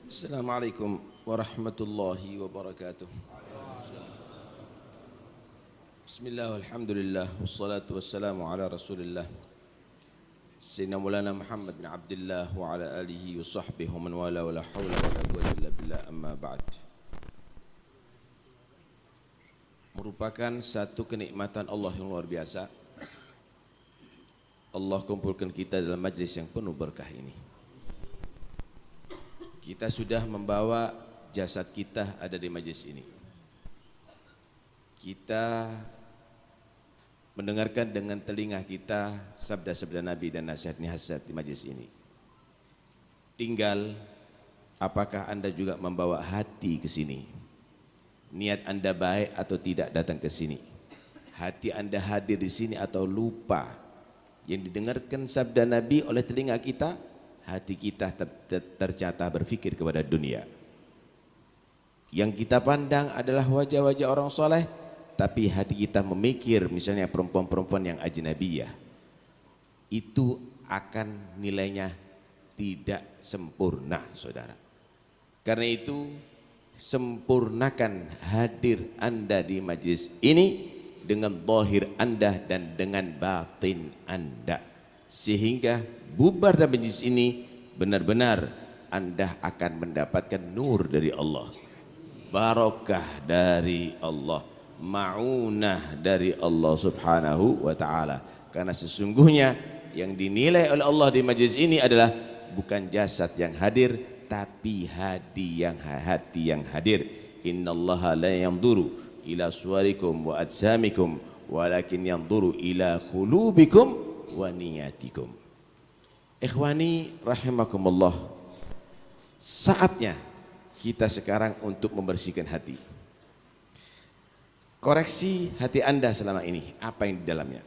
Assalamualaikum warahmatullahi wabarakatuh. Bismillah, alhamdulillah, wassalatu wassalamu ala rasulillah Sayyidina Maulana Muhammad bin Abdullah wa ala alihi wa sahbihi wa man wala wa la hawla wa la quwwata illa billah, amma ba'd. Merupakan satu kenikmatan Allah yang luar biasa. Allah kumpulkan kita dalam majlis yang penuh berkah ini. Kita sudah membawa jasad kita ada di majlis ini. Kita mendengarkan dengan telinga kita sabda-sabda Nabi dan nasihat-nasihat di majlis ini. Tinggal apakah Anda juga membawa hati ke sini? Niat Anda baik atau tidak datang ke sini? Hati Anda hadir di sini atau lupa? Yang didengarkan sabda Nabi oleh telinga kita, hati kita ternyata berfikir kepada dunia. Yang kita pandang adalah wajah-wajah orang soleh, tapi hati kita memikir misalnya perempuan-perempuan yang ajnabiyah. Itu akan nilainya tidak sempurna, saudara. Karena itu sempurnakan hadir Anda di majlis ini dengan zahir Anda dan dengan batin Anda, sehingga bubar dan majlis ini benar-benar Anda akan mendapatkan nur dari Allah, barakah dari Allah, ma'unah dari Allah subhanahu wa ta'ala. Karena sesungguhnya yang dinilai oleh Allah di majlis ini adalah bukan jasad yang hadir, tapi hati yang hadir. Innallaha la yanzuru ila suwarikum wa ajsamikum walakin yanzuru ila qulubikum wa niyatikum. Ikhwani rahimakumullah, saatnya kita sekarang untuk membersihkan hati. Koreksi hati Anda selama ini, apa yang di dalamnya?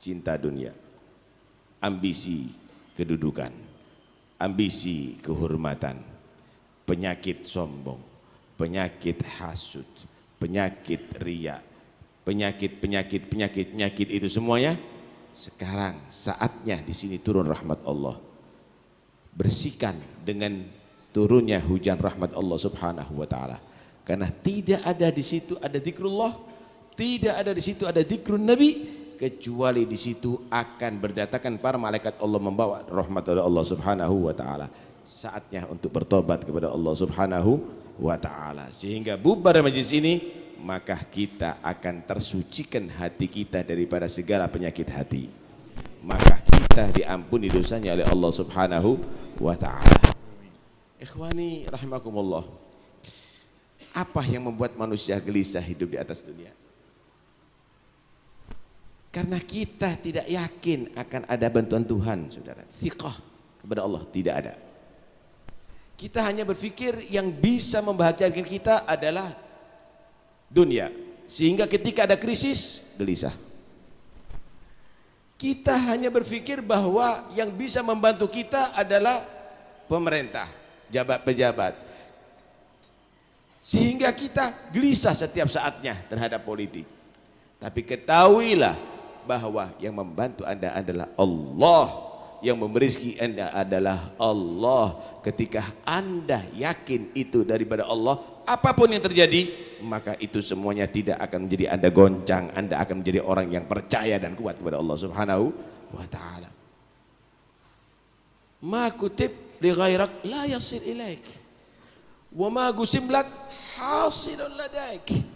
Cinta dunia, ambisi kedudukan, ambisi kehormatan, penyakit sombong, penyakit hasud, penyakit riya, penyakit itu semuanya. Sekarang saatnya di sini turun rahmat Allah. Bersihkan dengan turunnya hujan rahmat Allah subhanahu wa ta'ala. Karena tidak ada di situ ada zikrullah, tidak ada di situ ada zikrun Nabi, kecuali di situ akan berdatangkan para malaikat Allah membawa rahmat dari Allah subhanahu wa ta'ala. Saatnya untuk bertobat kepada Allah subhanahu wa ta'ala. Sehingga bubar majlis ini, maka kita akan tersucikan hati kita daripada segala penyakit hati. Maka kita diampuni dosanya oleh Allah subhanahu wa ta'ala. Ikhwani rahimakumullah, apa yang membuat manusia gelisah hidup di atas dunia? Karena kita tidak yakin akan ada bantuan Tuhan, saudara. Thiqah kepada Allah tidak ada. Kita hanya berpikir yang bisa membahagiakan kita adalah dunia, sehingga ketika ada krisis gelisah. Kita hanya berpikir bahwa yang bisa membantu kita adalah pemerintah, pejabat, sehingga kita gelisah setiap saatnya terhadap politik. Tapi ketahuilah bahwa yang membantu Anda adalah Allah, yang memberi rezeki Anda adalah Allah. Ketika Anda yakin itu daripada Allah, apapun yang terjadi, maka itu semuanya tidak akan menjadi Anda goncang. Anda akan menjadi orang yang percaya dan kuat kepada Allah subhanahu wa ta'ala. Ma kutib li ghairak la yasil ilaik, wa ma gusim lak hasilun ladaik.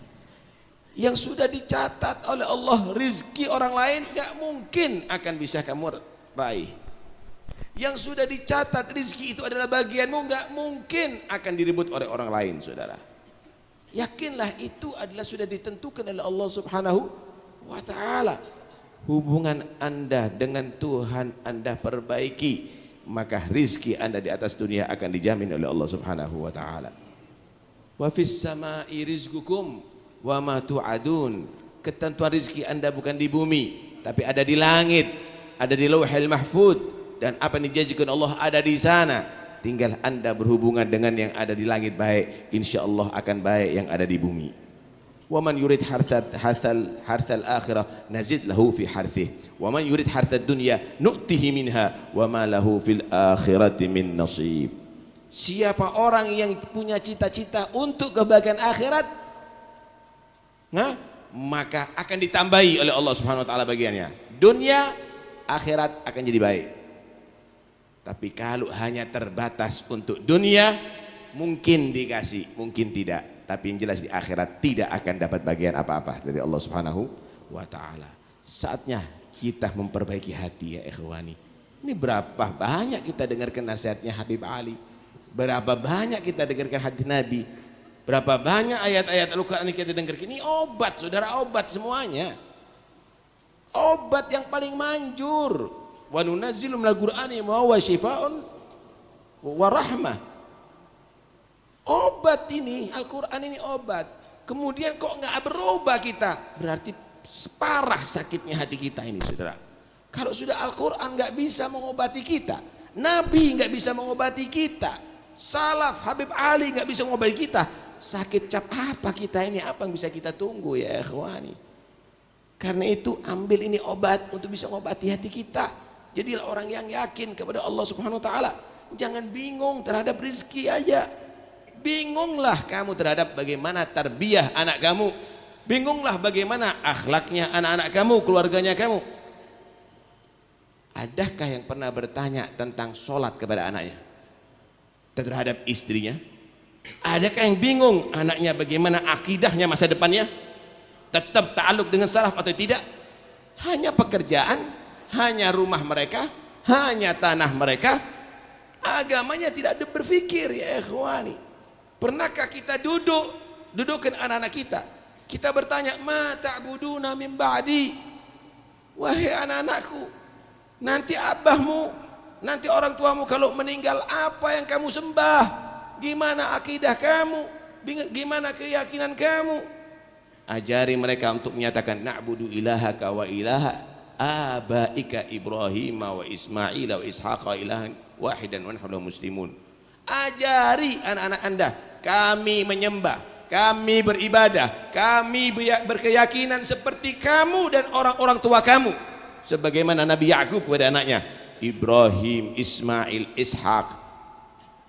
Yang sudah dicatat oleh Allah rizki orang lain gak mungkin akan bisa kamu raih. Yang sudah dicatat rizki itu adalah bagianmu, gak mungkin akan direbut oleh orang lain, saudara. Yakinlah itu adalah sudah ditentukan oleh Allah subhanahu wa ta'ala. Hubungan Anda dengan Tuhan Anda perbaiki, maka rizki Anda di atas dunia akan dijamin oleh Allah subhanahu wa ta'ala. Wa fis sama'i rizqukum wa ma tu'adun. Ketentuan rizki Anda bukan di bumi, tapi ada di langit, ada di lauhil mahfud. Dan apa yang dijanjikan Allah ada di sana. Tinggal Anda berhubungan dengan yang ada di langit baik, insya Allah akan baik yang ada di bumi. Wa man yurid harthal akhirah nazid lahu fi harthih. Wa man yurid harthad dunya nu'tihi minha wa ma lahu fil akhirati min nasib. Siapa orang yang punya cita-cita untuk kebahagiaan akhirat, maka akan ditambahi oleh Allah Subhanahu wa taala bagiannya. Dunia, akhirat akan jadi baik. Tapi kalau hanya terbatas untuk dunia, mungkin dikasih, mungkin tidak. Tapi yang jelas di akhirat tidak akan dapat bagian apa-apa dari Allah Subhanahu wa taala. Saatnya kita memperbaiki hati ya ikhwani. Ini berapa banyak kita dengarkan nasihatnya Habib Ali. Berapa banyak kita dengarkan hadis Nabi. Berapa banyak ayat-ayat Al-Quran yang kita dengarkan. Ini obat, saudara, obat semuanya. Obat yang paling manjur. Wa nunazzilu minal Qur'ani ma huwa syifaa'un wa rahmah. Obat ini, Al-Quran ini obat. Kemudian kok nggak berubah kita? Berarti separah sakitnya hati kita ini, saudara. Kalau sudah Al-Quran nggak bisa mengobati kita, Nabi nggak bisa mengobati kita, Salaf Habib Ali nggak bisa mengobati kita, sakit cap apa kita ini? Apa yang bisa kita tunggu ya ikhwani? Karena itu ambil ini obat untuk bisa mengobati hati kita. Jadilah orang yang yakin kepada Allah Subhanahu wa taala. Jangan bingung terhadap rezeki aja. Bingunglah kamu terhadap bagaimana tarbiyah anak kamu. Bingunglah bagaimana akhlaknya anak-anak kamu, keluarganya kamu. Adakah yang pernah bertanya tentang sholat kepada anaknya? Terhadap istrinya? Adakah yang bingung anaknya bagaimana akidahnya masa depannya? Tetap ta'aluk dengan salaf atau tidak? Hanya pekerjaan, hanya rumah mereka, hanya tanah mereka, agamanya tidak berpikir ya ikhwani. Pernahkah kita dudukkan anak-anak kita bertanya, ma ta'buduna min ba'di? Wahai anak-anakku, nanti abahmu, nanti orang tuamu kalau meninggal apa yang kamu sembah? Gimana akidah kamu? Gimana keyakinan kamu? Ajari mereka untuk menyatakan na'budu ilahaka wa ilaha abaika Ibrahim wa Ismail wa Ishaqa ilahan wahidan wa nahnu muslimun. Ajari anak-anak Anda, kami menyembah, kami beribadah, kami berkeyakinan seperti kamu dan orang-orang tua kamu. Sebagaimana Nabi Ya'qub kepada anaknya, Ibrahim, Ismail, Ishaq.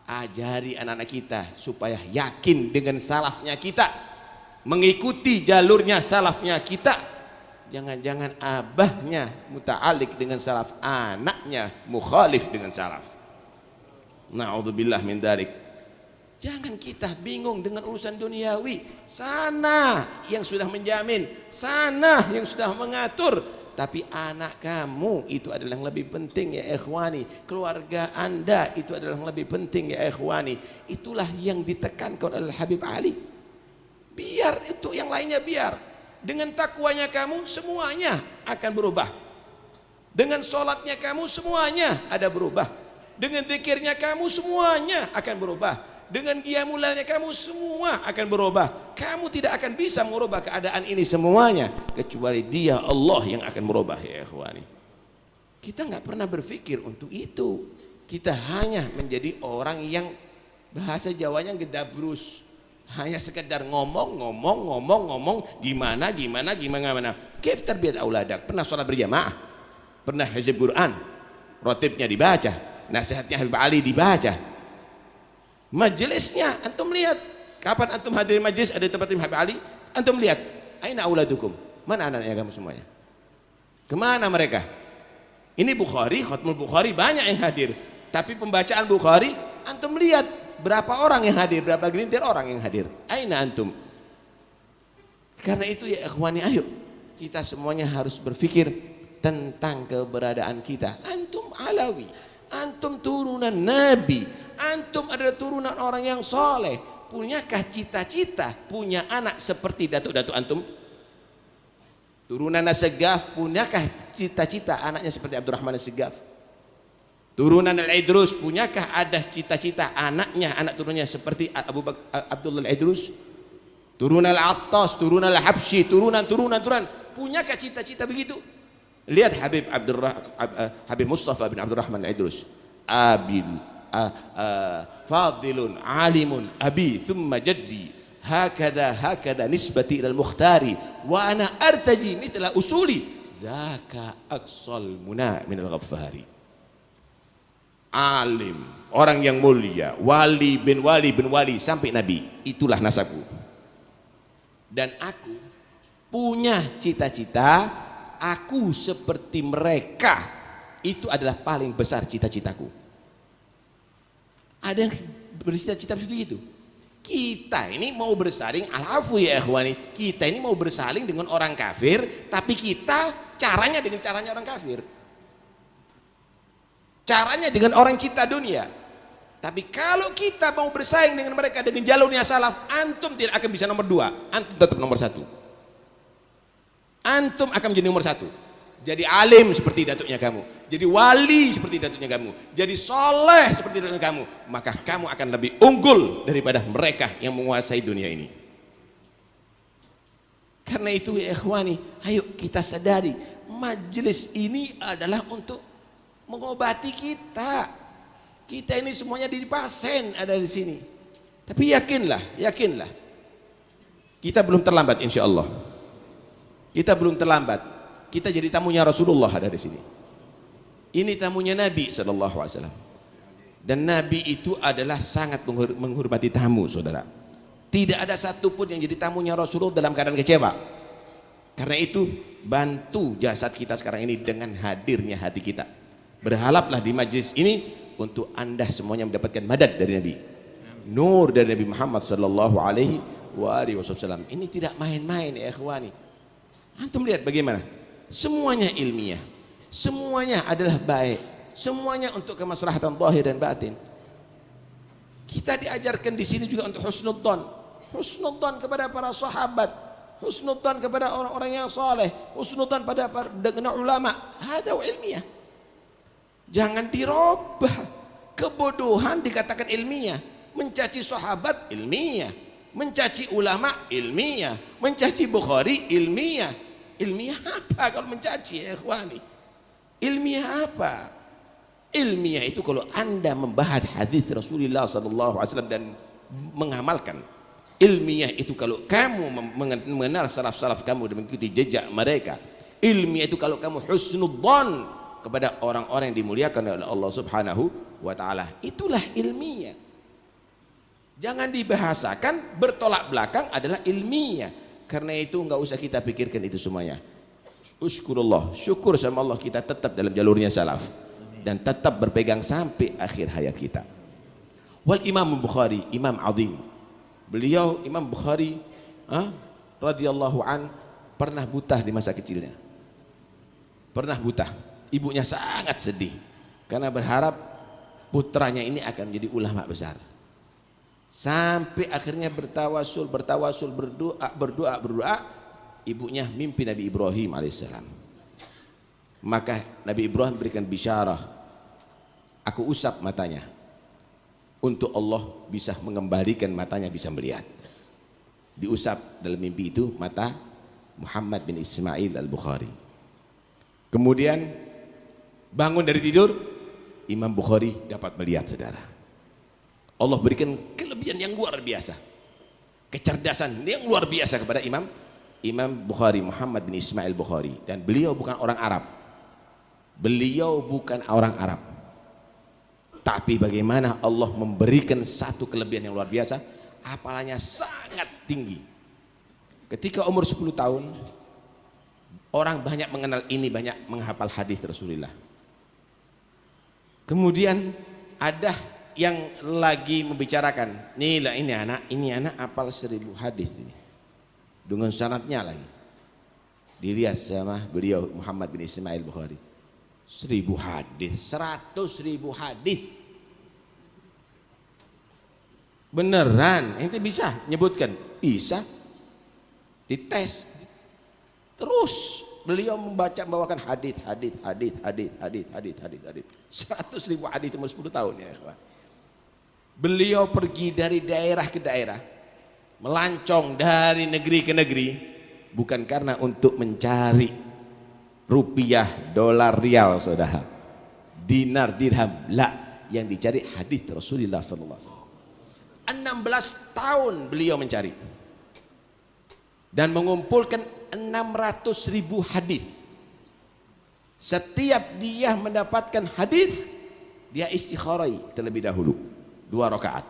Ajari anak-anak kita supaya yakin dengan salafnya kita, mengikuti jalurnya salafnya kita. Jangan-jangan abahnya muta'alik dengan salaf, anaknya mukhalif dengan salaf. Na'udzubillah min dzalik. Jangan kita bingung dengan urusan duniawi. Sana yang sudah menjamin, sana yang sudah mengatur. Tapi anak kamu itu adalah yang lebih penting ya ikhwani. Keluarga Anda itu adalah yang lebih penting ya ikhwani. Itulah yang ditekankan oleh Habib Ali. Biar itu yang lainnya biar. Dengan takwanya kamu semuanya akan berubah. Dengan sholatnya kamu semuanya ada berubah. Dengan zikirnya kamu semuanya akan berubah. Dengan qiyamulailnya kamu semua akan berubah. Kamu tidak akan bisa merubah keadaan ini semuanya kecuali Dia Allah yang akan merubah ya ikhwani. Kita nggak pernah berpikir untuk itu. Kita hanya menjadi orang yang bahasa Jawanya gedabrus. Hanya sekedar ngomong, gimana. Kaif tarbiyat auladak? Pernah sholat berjamaah? Pernah hizb Quran? Rotibnya dibaca? Nasihatnya Habib Ali dibaca? Majelisnya antum lihat. Kapan antum hadir majelis ada tempat Habib Ali? Antum lihat. Aina auladukum? Mana anak-anak kamu semuanya? Kemana mereka? Ini Bukhari, Khatmul Bukhari banyak yang hadir. Tapi pembacaan Bukhari antum lihat berapa orang yang hadir, berapa gelintir orang yang hadir. Aina antum? Karena itu ya ikhwani, ayo kita semuanya harus berpikir tentang keberadaan kita. Antum Alawi, antum turunan Nabi, antum adalah turunan orang yang soleh. Punyakah cita-cita punya anak seperti datuk-datuk antum? Turunan As-Segaf, punyakah cita-cita anaknya seperti Abdurrahman As-Segaf? Turunan Al-Idrus, punyakah ada cita-cita anaknya, anak turunnya seperti Abdullah Al-Idrus? Turunan Al-Attas, turunan Al-Habsyi, turunan, punyakah cita-cita begitu? Lihat Habib Mustafa bin Abdurrahman Al-Idrus, fadilun alimun abi thumma jaddi hakada nisbati ilal mukhtari wa ana artaji mithla usuli dzaka aqsal muna minal ghaffari. Alim, orang yang mulia, wali bin wali sampai nabi, itulah nasabku. Dan aku punya cita-cita, aku seperti mereka, itu adalah paling besar cita-citaku. Ada yang bercita-cita seperti itu. Kita ini mau bersaing, al-afu ya ikhwani, kita ini mau bersaing dengan orang kafir, tapi kita caranya dengan caranya orang kafir, caranya dengan orang cinta dunia. Tapi kalau kita mau bersaing dengan mereka dengan jalurnya salaf, antum tidak akan bisa nomor 2, antum tetap nomor 1. Antum akan menjadi nomor 1. Jadi alim seperti datuknya kamu, jadi wali seperti datuknya kamu, jadi soleh seperti datuknya kamu, maka kamu akan lebih unggul daripada mereka yang menguasai dunia ini. Karena itu ya ikhwani, ayo kita sadari, majelis ini adalah untuk mengobati kita. Kita ini semuanya di pasien ada di sini. Tapi yakinlah, kita belum terlambat insya Allah. Kita belum terlambat. Kita jadi tamunya Rasulullah ada di sini. Ini tamunya Nabi SAW. Dan Nabi itu adalah sangat menghormati tamu, saudara. Tidak ada satupun yang jadi tamunya Rasulullah dalam keadaan kecewa. Karena itu bantu jasad kita sekarang ini dengan hadirnya hati kita. Berharaplah di majlis ini untuk anda semuanya mendapatkan madad dari Nabi, nur dari Nabi Muhammad SAW. Ini tidak main-main ya ikhwani. Antum lihat bagaimana? Semuanya ilmiah, semuanya adalah baik, semuanya untuk kemaslahatan zahir dan batin. Kita diajarkan di sini juga untuk husnudzan kepada para sahabat, husnudzan kepada orang-orang yang saleh, husnudzan pada dengan ulama. Hada ilmiah. Jangan dirubah. Kebodohan dikatakan ilmiah, mencaci sahabat ilmiah, mencaci ulama ilmiah, mencaci Bukhari ilmiah. Ilmiah apa kalau mencaci ya ikhwani? Ilmiah apa? Ilmiah itu kalau anda membahas hadis Rasulullah SAW dan mengamalkan. Ilmiah itu kalau kamu mengenal salaf-salaf kamu dan mengikuti jejak mereka. Ilmiah itu kalau kamu husnudzan kepada orang-orang yang dimuliakan oleh Allah Subhanahu wa taala. Itulah ilmiah. Jangan dibahasakan, bertolak belakang adalah ilmiah. Karena itu enggak usah kita pikirkan itu semuanya. Uskurullah, syukur sama Allah kita tetap dalam jalurnya salaf dan tetap berpegang sampai akhir hayat kita. Wal Imam Bukhari, Imam Azim. Beliau Imam Bukhari radhiyallahu an pernah buta di masa kecilnya. Pernah buta. Ibunya sangat sedih karena berharap putranya ini akan menjadi ulama besar. Sampai akhirnya bertawasul, berdoa, ibunya mimpi Nabi Ibrahim alaihissalam. Maka Nabi Ibrahim berikan bisyarah, aku usap matanya untuk Allah bisa mengembalikan matanya bisa melihat. Diusap dalam mimpi itu mata Muhammad bin Ismail al-Bukhari. Kemudian bangun dari tidur, Imam Bukhari dapat melihat, saudara. Allah berikan kelebihan yang luar biasa, kecerdasan yang luar biasa kepada Imam Bukhari, Muhammad bin Ismail Bukhari. Dan beliau bukan orang Arab, tapi bagaimana Allah memberikan satu kelebihan yang luar biasa, hafalannya sangat tinggi. Ketika umur 10 tahun, orang banyak mengenal ini, banyak menghafal hadis Rasulullah. Kemudian ada yang lagi membicarakan, ini anak hafal 1000 hadis ini dengan sanadnya lagi. Dilihat sama beliau Muhammad bin Ismail Bukhari, 1000 hadis, 100.000 hadis. Beneran ente bisa nyebutkan? Bisa. Dites. Terus beliau membawakan hadis. 100.000 hadis umur 10 tahun ya ikhwan. Beliau pergi dari daerah ke daerah, melancong dari negeri ke negeri, bukan karena untuk mencari rupiah, dolar, rial, saudara, dinar, dirham, la, yang dicari hadis Rasulullah SAW. 16 tahun beliau mencari. dan mengumpulkan 600.000 hadis. Setiap dia mendapatkan hadis, dia istikharah terlebih dahulu 2 rakaat.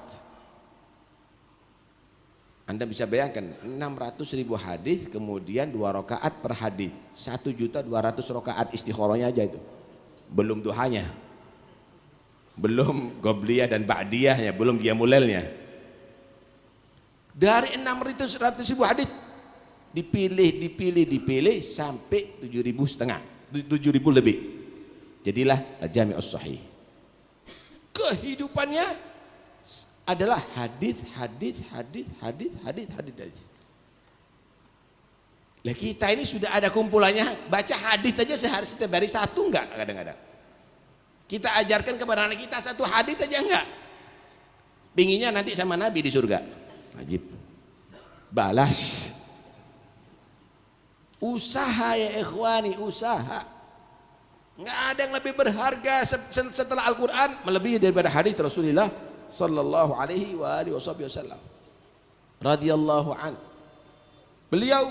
Anda bisa bayangkan 600.000 hadis, kemudian 2 rakaat per hadis, 1.200.000 rakaat istikharahnya aja itu. Belum duhanya, belum qobliyah dan ba'diyahnya, belum qiyamulailnya. Dari 600.000 hadis dipilih sampai 7.500 lebih. Jadilah Al-Jami' Shahih. Kehidupannya adalah hadis. Lah kita ini sudah ada kumpulannya, baca hadis aja sehari setiap hari 1 enggak kadang-kadang. Kita ajarkan kepada anak kita 1 hadis aja enggak. Pinginnya nanti sama Nabi di surga. Wajib. Balas. Usaha ya ikhwani, usaha. Enggak ada yang lebih berharga setelah Al-Quran melebihi daripada hadis Rasulullah sallallahu alaihi wa alihi wasallam radhiyallahu an. Beliau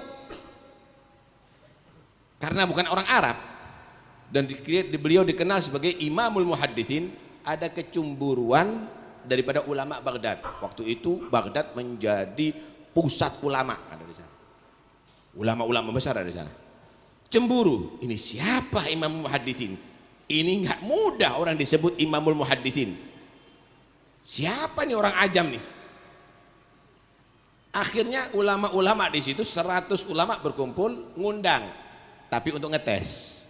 karena bukan orang Arab dan beliau dikenal sebagai Imamul Muhadditsin, ada kecemburuan daripada ulama Baghdad. Waktu itu Baghdad menjadi pusat ulama, ada di sana. Ulama-ulama besar ada di sana. Cemburu, ini siapa Imamul Muhadditsin? Ini enggak mudah orang disebut Imamul Muhadditsin. Siapa nih orang ajam nih? Akhirnya ulama-ulama di situ 100 ulama berkumpul ngundang, tapi untuk ngetes.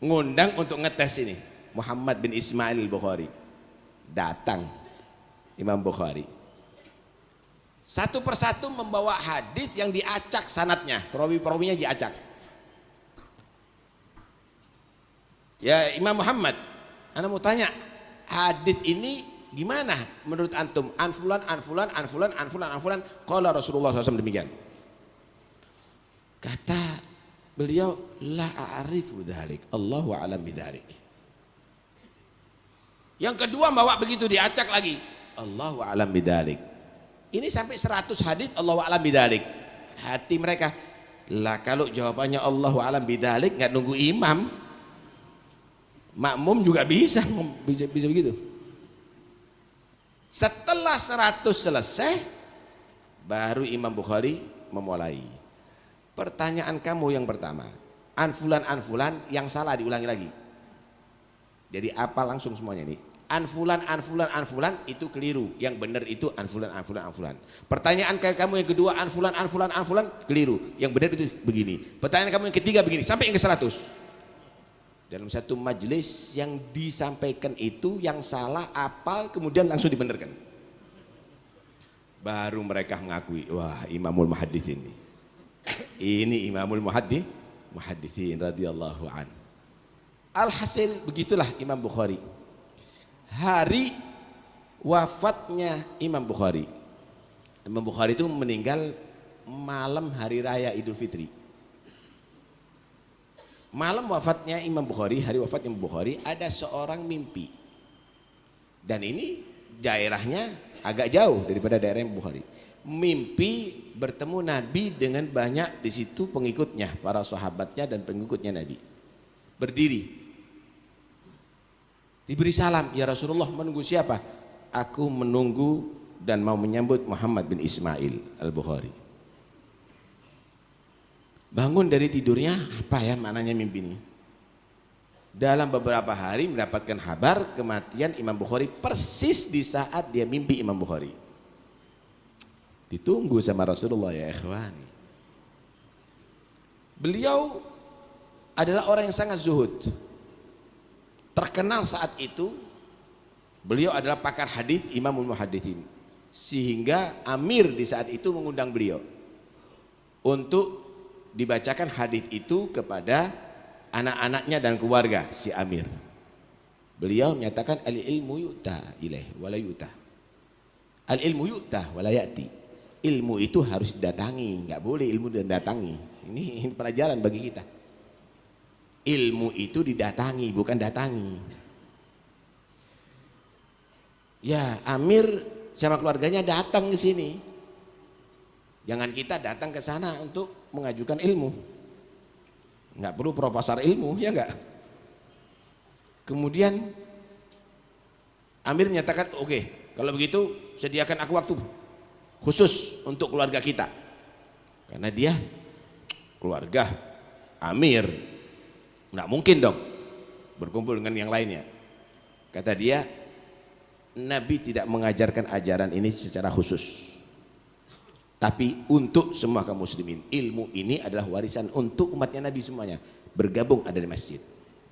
Ngundang untuk ngetes ini. Muhammad bin Ismail al-Bukhari. Datang Imam Bukhari. Satu persatu membawa hadis yang diacak sanadnya, perawi-perawinya diacak. Ya Imam Muhammad, ana mau tanya, hadis ini gimana menurut antum? Anfulan, qala Rasulullah SAW demikian. Kata beliau, la a'rifu dzalik, Allahu a'lam bidzalik. Yang kedua bawa begitu diacak lagi, Allahu a'lam bidzalik. Ini sampai 100 hadis Allahu a'lam bidzalik. Hati mereka, lah kalau jawabannya Allahu a'lam bidzalik enggak nunggu imam. Makmum juga bisa begitu. Setelah 100 selesai, baru Imam Bukhari memulai. Pertanyaan kamu yang pertama, anfulan yang salah diulangi lagi. Jadi apa langsung semuanya ini? Anfulan itu keliru. Yang benar itu anfulan. Pertanyaan kamu yang kedua, anfulan keliru. Yang benar itu begini. Pertanyaan kamu yang ketiga begini, sampai yang ke 100. Dalam satu majelis yang disampaikan itu yang salah apal kemudian langsung dibenarkan. Baru mereka mengakui, wah Imamul Muhadditsin ini. Ini Imamul Muhadditsin radhiyallahu an. Alhasil begitulah Imam Bukhari. Hari wafatnya Imam Bukhari. Imam Bukhari itu meninggal malam hari raya Idul Fitri. Malam wafatnya Imam Bukhari, hari wafatnya Imam Bukhari, ada seorang mimpi. Dan ini daerahnya agak jauh daripada daerah Imam Bukhari. Mimpi bertemu Nabi dengan banyak di situ pengikutnya, para sahabatnya dan pengikutnya Nabi. Berdiri. Diberi salam, ya Rasulullah menunggu siapa? Aku menunggu dan mau menyambut Muhammad bin Ismail al-Bukhari. Bangun dari tidurnya, apa ya maknanya mimpi ini? Dalam beberapa hari mendapatkan kabar kematian Imam Bukhari persis di saat dia mimpi Imam Bukhari. Ditunggu sama Rasulullah ya ikhwani. Beliau adalah orang yang sangat zuhud. Terkenal saat itu beliau adalah pakar hadis, Imamul Muhadditsin. Sehingga Amir di saat itu mengundang beliau untuk dibacakan hadis itu kepada anak-anaknya dan keluarga si Amir. Beliau menyatakan al-ilmu yu'ta ilaih wa la yu'ta. Al-ilmu yu'ta wa la ya'ti. Ilmu itu harus didatangi, enggak boleh ilmu didatangi. Ini pelajaran bagi kita. Ilmu itu didatangi, bukan datangi. Ya, Amir sama keluarganya datang ke sini. Jangan kita datang ke sana untuk mengajukan ilmu. Nggak perlu proposal ilmu, ya enggak? Kemudian Amir menyatakan, oke, kalau begitu sediakan aku waktu khusus untuk keluarga kita. Karena dia keluarga Amir, nggak mungkin dong berkumpul dengan yang lainnya. Kata dia, Nabi tidak mengajarkan ajaran ini secara khusus, tapi untuk semua kaum muslimin. Ilmu ini adalah warisan untuk umatnya Nabi semuanya. Bergabung ada di masjid,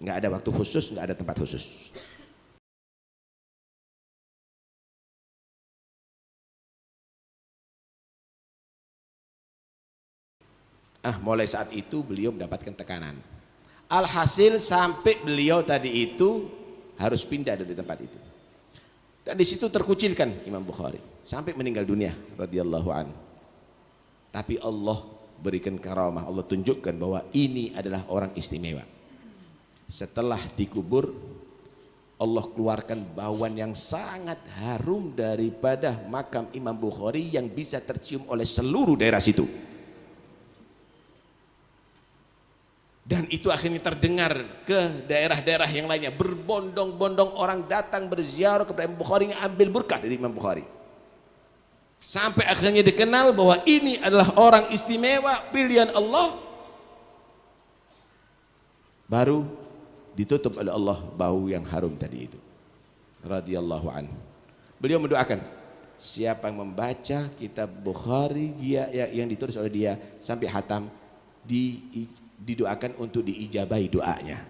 nggak ada waktu khusus, nggak ada tempat khusus. Mulai saat itu beliau mendapatkan tekanan. Alhasil sampai beliau tadi itu harus pindah dari tempat itu. Dan di situ terkucilkan Imam Bukhari sampai meninggal dunia radhiyallahu anhu. Tapi Allah berikan karamah, Allah tunjukkan bahwa ini adalah orang istimewa. Setelah dikubur, Allah keluarkan bauan yang sangat harum daripada makam Imam Bukhari yang bisa tercium oleh seluruh daerah situ. Dan itu akhirnya terdengar ke daerah-daerah yang lainnya. Berbondong-bondong orang datang berziarah kepada Imam Bukhari, ambil berkah dari Imam Bukhari. Sampai akhirnya dikenal bahwa ini adalah orang istimewa, pilihan Allah. Baru ditutup oleh Allah bau yang harum tadi itu. Radhiyallahu anhu. Beliau mendoakan, siapa yang membaca kitab Bukhari yang ditulis oleh dia sampai hatam, didoakan untuk diijabahi doanya.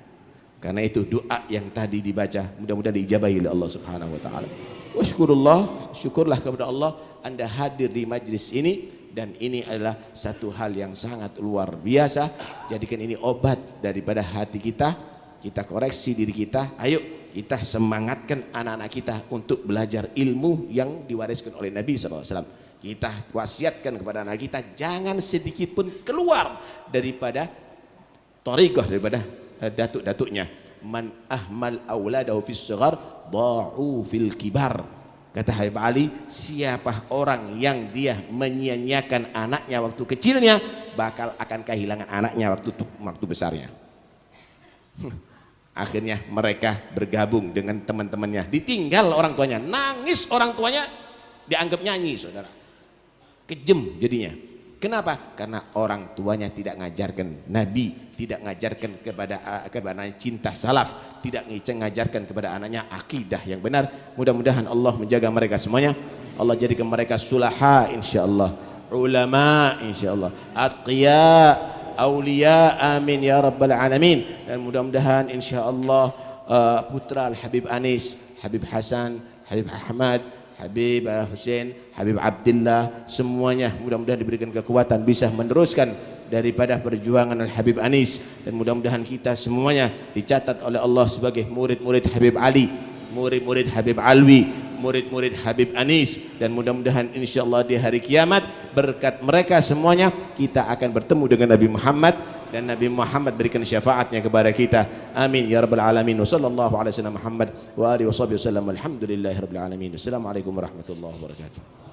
Karena itu doa yang tadi dibaca mudah-mudahan diijabahi oleh Allah Subhanahu wa taala. Wasykurullah, syukurlah kepada Allah Anda hadir di majlis ini, dan ini adalah satu hal yang sangat luar biasa. Jadikan ini obat daripada hati kita. Kita koreksi diri kita. Ayo kita semangatkan anak-anak kita untuk belajar ilmu yang diwariskan oleh Nabi SAW. Kita wasiatkan kepada anak kita jangan sedikit pun keluar daripada thariqah, daripada datuk-datuknya. Man ahmal auladahu fis shighar da'u fil kibar. Kata Habib Ali, siapa orang yang dia menyia-nyiakan anaknya waktu kecilnya, bakal akan kehilangan anaknya waktu besarnya. Akhirnya mereka bergabung dengan teman-temannya, ditinggal orang tuanya, nangis orang tuanya, dianggap nyanyi, saudara. Kejem jadinya. Kenapa? Karena orang tuanya tidak ngajarkan Nabi, tidak ngajarkan kepada anaknya cinta salaf, tidak ngajarkan kepada anaknya akidah yang benar. Mudah-mudahan Allah menjaga mereka semuanya. Allah jadikan mereka sulaha insyaallah, ulama insyaallah, atqiya, aulia, amin ya rabbal alamin. Dan mudah-mudahan insyaallah putra Al-Habib Anis, Habib Hasan, Habib Ahmad, Habib Hussein, Habib Abdullah, semuanya mudah-mudahan diberikan kekuatan bisa meneruskan daripada perjuangan Al-Habib Anis. Dan mudah-mudahan kita semuanya dicatat oleh Allah sebagai murid-murid Habib Ali, murid-murid Habib Alwi, murid-murid Habib Anis. Dan mudah-mudahan insyaallah di hari kiamat berkat mereka semuanya kita akan bertemu dengan Nabi Muhammad, dan Nabi Muhammad berikan syafaatnya kepada kita. Amin ya rabbal alamin. Wa sallallahu alaihi wasallam Muhammad wa alihi washabihi wasallam. Alhamdulillahirabbil alamin. Assalamualaikum warahmatullahi wabarakatuh.